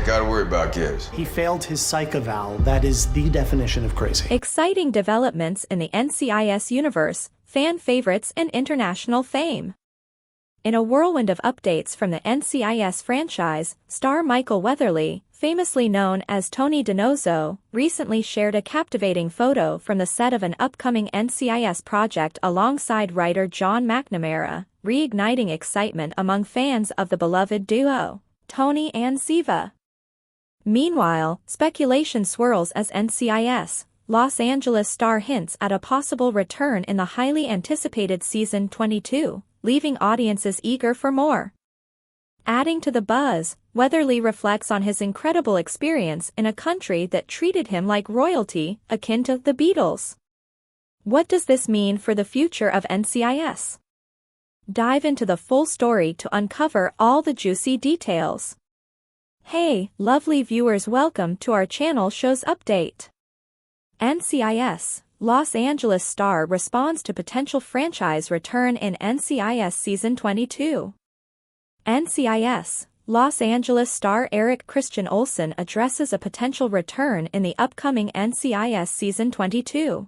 gotta worry about kids. He failed his psych eval. That is the definition of crazy. Exciting developments in the NCIS universe, fan favorites and international fame. In a whirlwind of updates from the NCIS franchise, star Michael Weatherly, famously known as Tony DiNozzo, recently shared a captivating photo from the set of an upcoming NCIS project alongside writer John McNamara, reigniting excitement among fans of the beloved duo, Tony and Ziva. Meanwhile, speculation swirls as NCIS Los Angeles star hints at a possible return in the highly anticipated season 22, leaving audiences eager for more. Adding to the buzz, Weatherly reflects on his incredible experience in a country that treated him like royalty, akin to the Beatles. What does this mean for the future of NCIS? Dive into the full story to uncover all the juicy details. Hey, lovely viewers, welcome to our channel show's update. NCIS Los Angeles star responds to potential franchise return in NCIS Season 22. NCIS Los Angeles star Eric Christian Olsen addresses a potential return in the upcoming NCIS Season 22.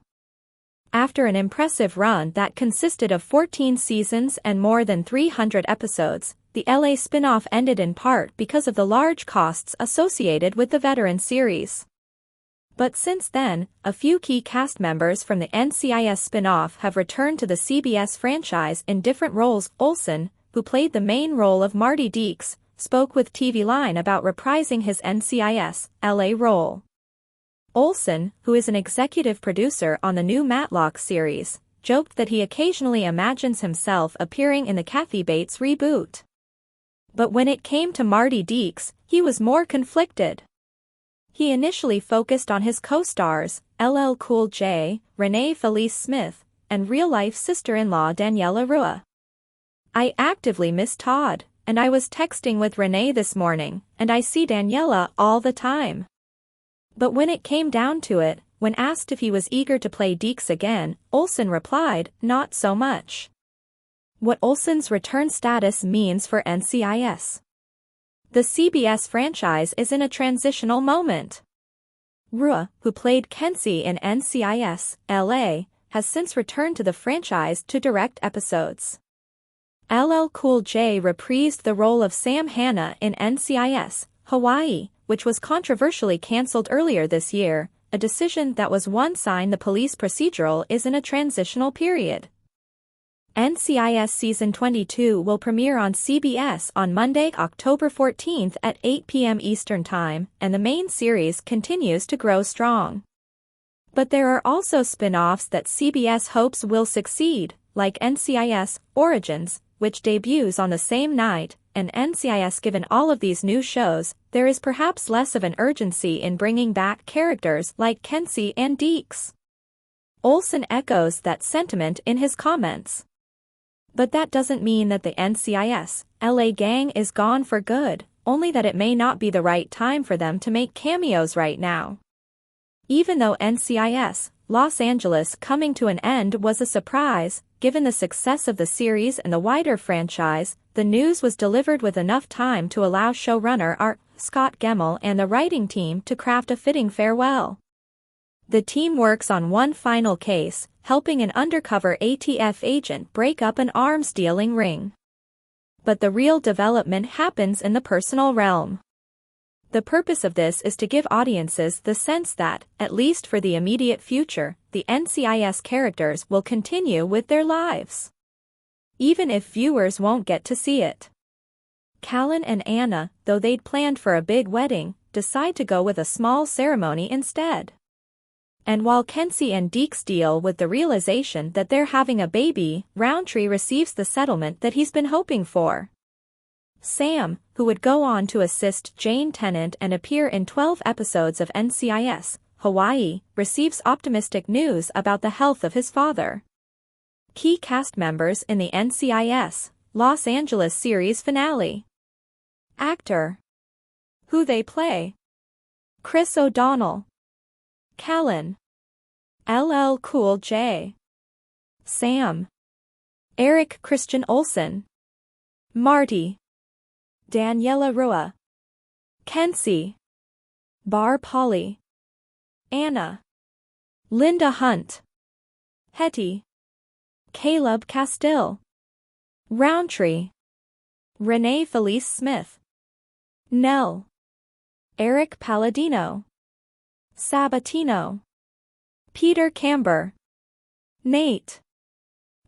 After an impressive run that consisted of 14 seasons and more than 300 episodes, the LA spin-off ended in part because of the large costs associated with the veteran series. But since then, a few key cast members from the NCIS spin-off have returned to the CBS franchise in different roles. Olsen, who played the main role of Marty Deeks, spoke with TV Line about reprising his NCIS LA role. Olsen, who is an executive producer on the new Matlock series, joked that he occasionally imagines himself appearing in the Kathy Bates reboot. But when it came to Marty Deeks, he was more conflicted. He initially focused on his co-stars, LL Cool J, Renee Felice Smith, and real-life sister-in-law Daniela Rua. I actively miss Todd, and I was texting with Renee this morning, and I see Daniela all the time. But when it came down to it, when asked if he was eager to play Deeks again, Olsen replied, not so much. What Olsen's return status means for NCIS. The CBS franchise is in a transitional moment. Rua, who played Kenzie in NCIS LA, has since returned to the franchise to direct episodes. LL Cool J reprised the role of Sam Hanna in NCIS Hawaii, which was controversially cancelled earlier this year, a decision that was one sign the police procedural is in a transitional period. NCIS Season 22 will premiere on CBS on Monday, October 14th at 8 p.m. Eastern Time, and the main series continues to grow strong. But there are also spin-offs that CBS hopes will succeed, like NCIS Origins, which debuts on the same night, and NCIS. Given all of these new shows, there is perhaps less of an urgency in bringing back characters like Kenzie and Deeks. Olsen echoes that sentiment in his comments. But that doesn't mean that the NCIS LA gang is gone for good, only that it may not be the right time for them to make cameos right now. Even though NCIS Los Angeles coming to an end was a surprise, given the success of the series and the wider franchise, the news was delivered with enough time to allow showrunner R. Scott Gemmell and the writing team to craft a fitting farewell. The team works on one final case, helping an undercover ATF agent break up an arms-dealing ring. But the real development happens in the personal realm. The purpose of this is to give audiences the sense that, at least for the immediate future, the NCIS characters will continue with their lives. Even if viewers won't get to see it. Callan and Anna, though they'd planned for a big wedding, decide to go with a small ceremony instead. And while Kenzie and Deeks deal with the realization that they're having a baby, Roundtree receives the settlement that he's been hoping for. Sam, who would go on to assist Jane Tennant and appear in 12 episodes of NCIS Hawaii, receives optimistic news about the health of his father. Key cast members in the NCIS Los Angeles series finale. Actor. Who they play. Chris O'Donnell. Callan. LL Cool J. Sam. Eric Christian Olsen. Marty. Daniela Rua. Kenzie, Bar Polly, Anna, Linda Hunt, Hetty, Caleb Castile, Roundtree, Renee Felice Smith, Nell, Eric Palladino, Sabatino, Peter Camber, Nate.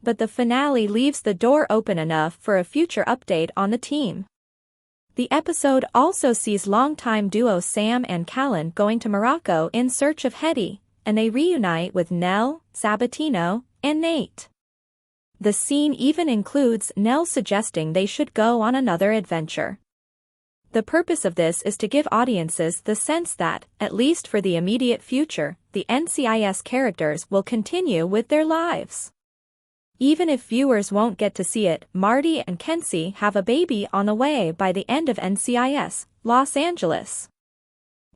But the finale leaves the door open enough for a future update on the team. The episode also sees longtime duo Sam and Callan going to Morocco in search of Hetty, and they reunite with Nell, Sabatino, and Nate. The scene even includes Nell suggesting they should go on another adventure. The purpose of this is to give audiences the sense that, at least for the immediate future, the NCIS characters will continue with their lives. Even if viewers won't get to see it, Marty and Kenzie have a baby on the way by the end of NCIS, Los Angeles.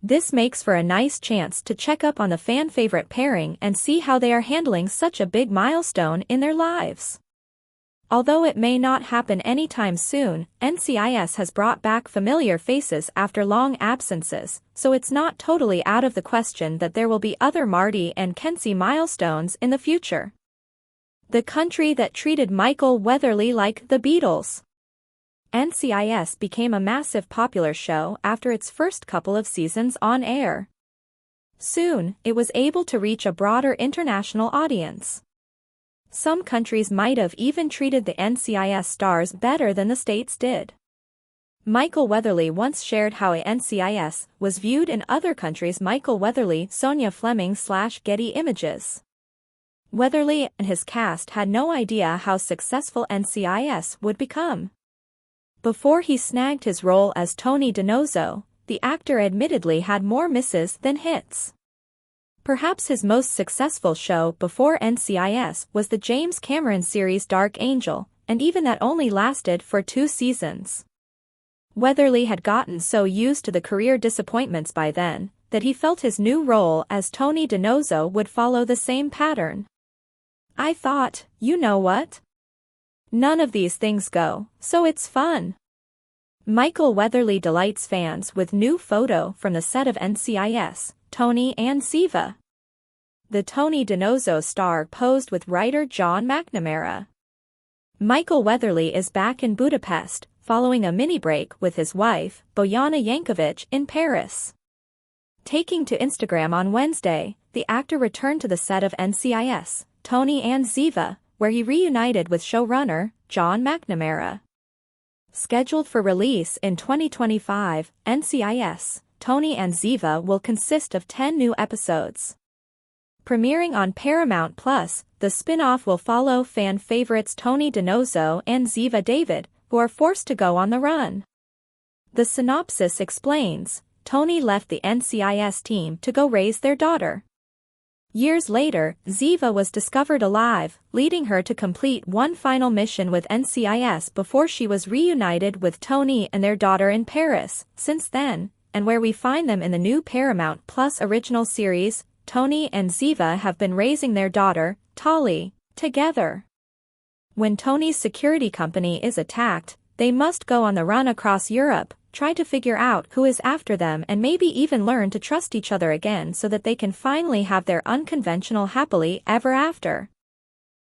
This makes for a nice chance to check up on the fan-favorite pairing and see how they are handling such a big milestone in their lives. Although it may not happen anytime soon, NCIS has brought back familiar faces after long absences, so it's not totally out of the question that there will be other Marty and Kenzie milestones in the future. The country that treated Michael Weatherly like the Beatles. NCIS became a massive popular show after its first couple of seasons on air. Soon, it was able to reach a broader international audience. Some countries might have even treated the NCIS stars better than the States did. Michael Weatherly once shared how NCIS was viewed in other countries. Michael Weatherly, Sonia Fleming / Getty Images. Weatherly and his cast had no idea how successful NCIS would become. Before he snagged his role as Tony DiNozzo, the actor admittedly had more misses than hits. Perhaps his most successful show before NCIS was the James Cameron series Dark Angel, and even that only lasted for 2 seasons. Weatherly had gotten so used to the career disappointments by then, that he felt his new role as Tony DiNozzo would follow the same pattern. I thought, you know what? None of these things go, so it's fun. Michael Weatherly delights fans with new photo from the set of NCIS, Tony and Ziva. The Tony DiNozzo star posed with writer John McNamara. Michael Weatherly is back in Budapest, following a mini-break with his wife, Bojana Yankovic, in Paris. Taking to Instagram on Wednesday, the actor returned to the set of NCIS, Tony and Ziva, where he reunited with showrunner, John McNamara. Scheduled for release in 2025, NCIS, Tony and Ziva will consist of 10 new episodes. Premiering on Paramount+, the spin-off will follow fan favorites Tony DiNozzo and Ziva David, who are forced to go on the run. The synopsis explains, Tony left the NCIS team to go raise their daughter. Years later, Ziva was discovered alive, leading her to complete one final mission with NCIS before she was reunited with Tony and their daughter in Paris. Since then, and where we find them in the new Paramount+ original series, Tony and Ziva have been raising their daughter, Tali, together. When Tony's security company is attacked, they must go on the run across Europe, try to figure out who is after them and maybe even learn to trust each other again so that they can finally have their unconventional happily ever after.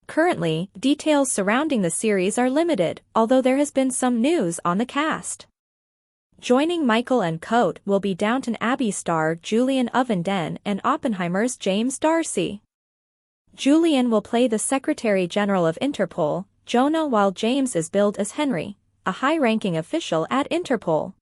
Currently, details surrounding the series are limited, although there has been some news on the cast. Joining Michael and Coat will be Downton Abbey star Julian Ovenden and Oppenheimer's James D'Arcy. Julian will play the Secretary General of Interpol, Jonah, while James is billed as Henry, a high-ranking official at Interpol.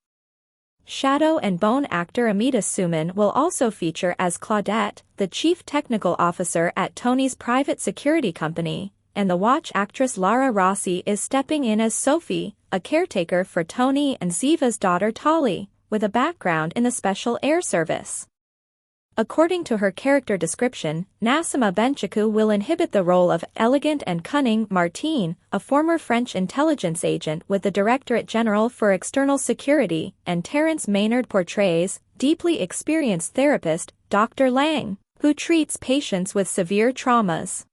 Shadow and Bone actor Amita Suman will also feature as Claudette, the chief technical officer at Tony's private security company, and the Watch actress Lara Rossi is stepping in as Sophie, a caretaker for Tony and Ziva's daughter Tali, with a background in the Special Air Service. According to her character description, Nassima Benchaku will inhabit the role of elegant and cunning Martine, a former French intelligence agent with the Directorate General for External Security, and Terence Maynard portrays deeply experienced therapist, Dr. Lang, who treats patients with severe traumas.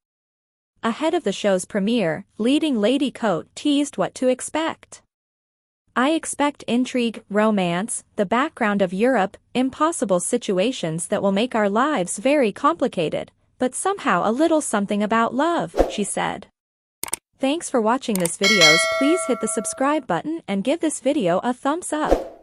Ahead of the show's premiere, leading Lady Coat teased what to expect. I expect intrigue, romance, the background of Europe, impossible situations that will make our lives very complicated, but somehow a little something about love," she said. Thanks for watching this videos. Please hit the subscribe button and give this video a thumbs up.